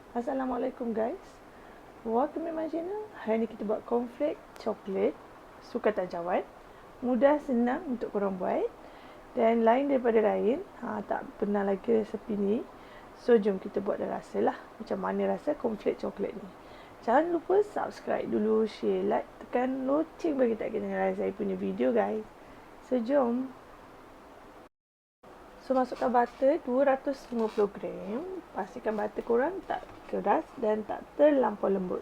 Assalamualaikum guys. Welcome to my channel. Hari ni kita buat cornflake coklat sukatan cawan. Mudah, senang untuk korang buat. Dan lain daripada lain, tak pernah lagi resepi ni. So jom kita buat dan rasa lah macam mana rasa cornflake coklat ni. Jangan lupa subscribe dulu, share, like, tekan loceng bagi tak ketinggalan saya punya video guys. So jom. So masukkan butter 250 gram. Pastikan butter korang tak keras dan tak terlampau lembut.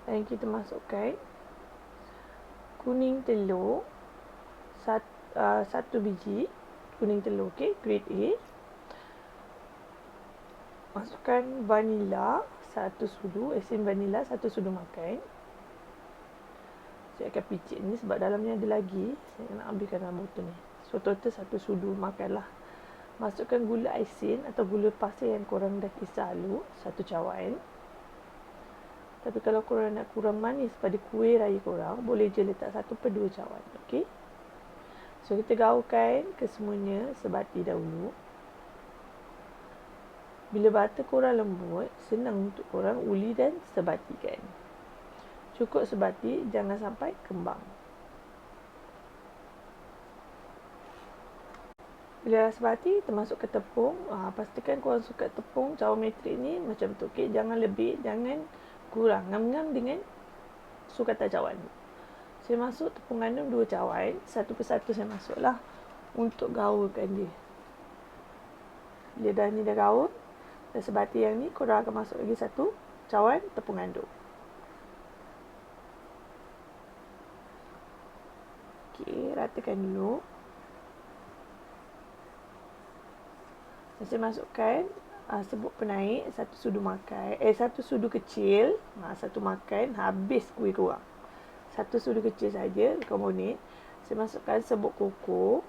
Dan kita masukkan kuning telur satu biji kuning telur, okay, grade A. Masukkan vanila satu sudu, esen vanila satu sudu makan. Saya akan picit ni sebab dalamnya ada lagi. Saya nak ambilkan dalam botol ni. So total satu sudu makan lah. Masukkan gula asin atau gula pasir yang korang dah kisar dulu, satu cawan. Tapi kalau korang nak kurang manis pada kuih raya korang, boleh je letak 1/2 cawan. Okay. So kita gaulkan kesemuanya sebati dahulu. Bila butter korang lembut, senang untuk korang uli dan sebatikan. Cukup sebati, jangan sampai kembang. Bila dah sebati, kita masuk ke tepung. Pastikan korang suka tepung cawan metrik ni macam tu. Okay? Jangan lebih, jangan kurang. Ngam-ngam dengan sukatan cawan. Saya masuk tepung gandum 2 cawan. Satu persatu saya masuk lah untuk gaulkan dia. Bila dah ni dah gaul, dah sebati yang ni, korang akan masuk lagi 1 cawan tepung gandum. Okay, ratakan dulu. Saya masukkan serbuk penaik 1 sudu makan, 1 sudu kecil, 1 makan habis kuih korang. 1 sudu kecil saja karbonat. Saya masukkan serbuk koko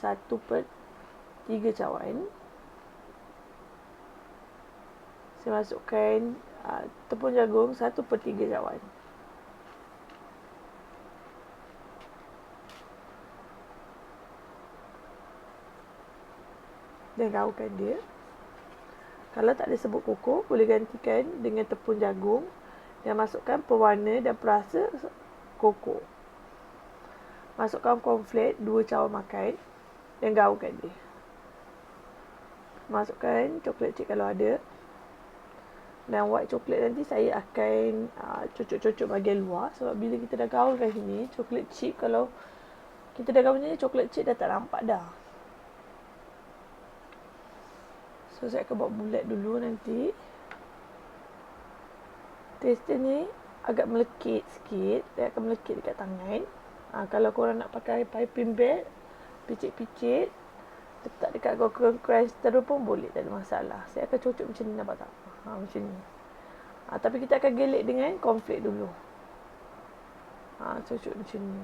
1/3 cawan. Saya masukkan tepung jagung 1/3 cawan. Dan gaulkan dia. Kalau tak ada serbuk koko, boleh gantikan dengan tepung jagung dan masukkan pewarna dan perasa koko. Masukkan cornflake 2 cawan makan dan gaulkan dia. Masukkan coklat chip kalau ada. Dan white coklat nanti saya akan cucuk-cucuk bahagian luar sebab bila kita dah gaulkan sini, coklat chip kalau kita dah gaul ni, coklat chip dah tak nampak dah. So saya akan buat bulat dulu nanti. Tekstur ni agak melekit sikit. Dia akan melekit dekat tangan. Kalau korang nak pakai piping bag, picit-picit, letak dekat Coconut Crunch terus pun boleh, tak ada masalah. Saya akan cucuk macam ni, nampak tak? Macam ni. Tapi kita akan gelik dengan cornflake dulu. Cucuk macam ni.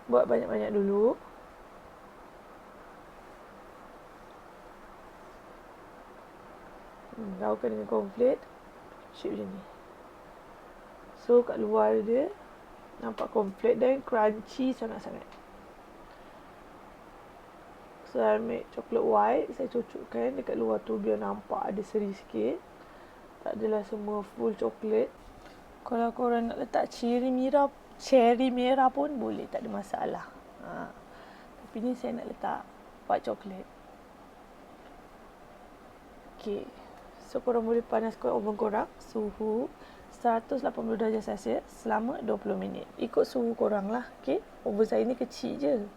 Buat banyak-banyak dulu. Gaulkan dengan cornflake. Shape macam ni. So kat luar dia nampak cornflake dan crunchy sangat-sangat. So saya ambil coklat white, saya cucukkan dekat luar tu biar nampak ada seri sikit. Tak adalah semua full coklat. Kalau korang nak letak cherry merah pun boleh, tak ada masalah. Tapi ni saya nak letak white coklat. Okay. So korang boleh panaskan oven korang suhu 180 darjah Celsius selama 20 minit. Ikut suhu korang lah. Okay. Oven saya ni kecil je,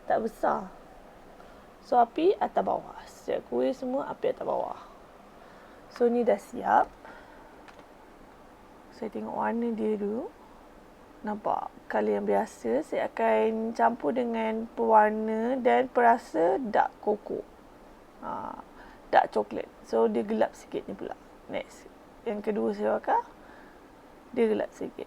tak besar. So api atas bawah. Siap kuih semua api atas bawah. So ni dah siap. Saya tengok warna dia dulu. Nampak colour yang biasa. Saya akan campur dengan pewarna dan perasa dark cocoa. Dark coklat. So dia gelap sikit ni pula. Next. Yang kedua saya bakar. Dia gelap sikit.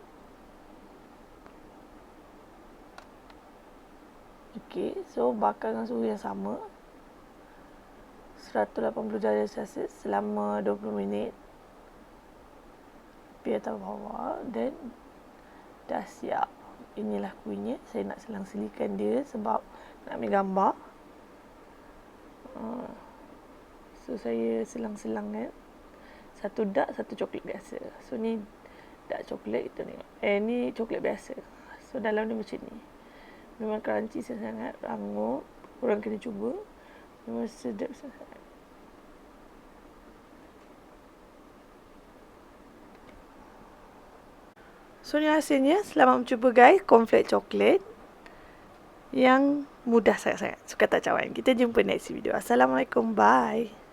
Okay. So bakar dengan suhu yang sama. 180 darjah Celsius selama 20 minit. Api atas bawah. Dan dah siap. inilah kuihnya. Saya nak selang-selikan dia sebab nak ambil gambar. So saya selang-selangkan. Satu dark, satu coklat biasa. So ni dark coklat, kita tengok. Ni coklat biasa. So dalam dia macam ni. Memang crunchy sangat, rangup. Korang kena cuba. Memang sedap sangat. So ni hasilnya. Selamat mencuba guys. Cornflake coklat yang mudah sangat-sangat. Suka tak cawan. Kita jumpa next video. Assalamualaikum. Bye.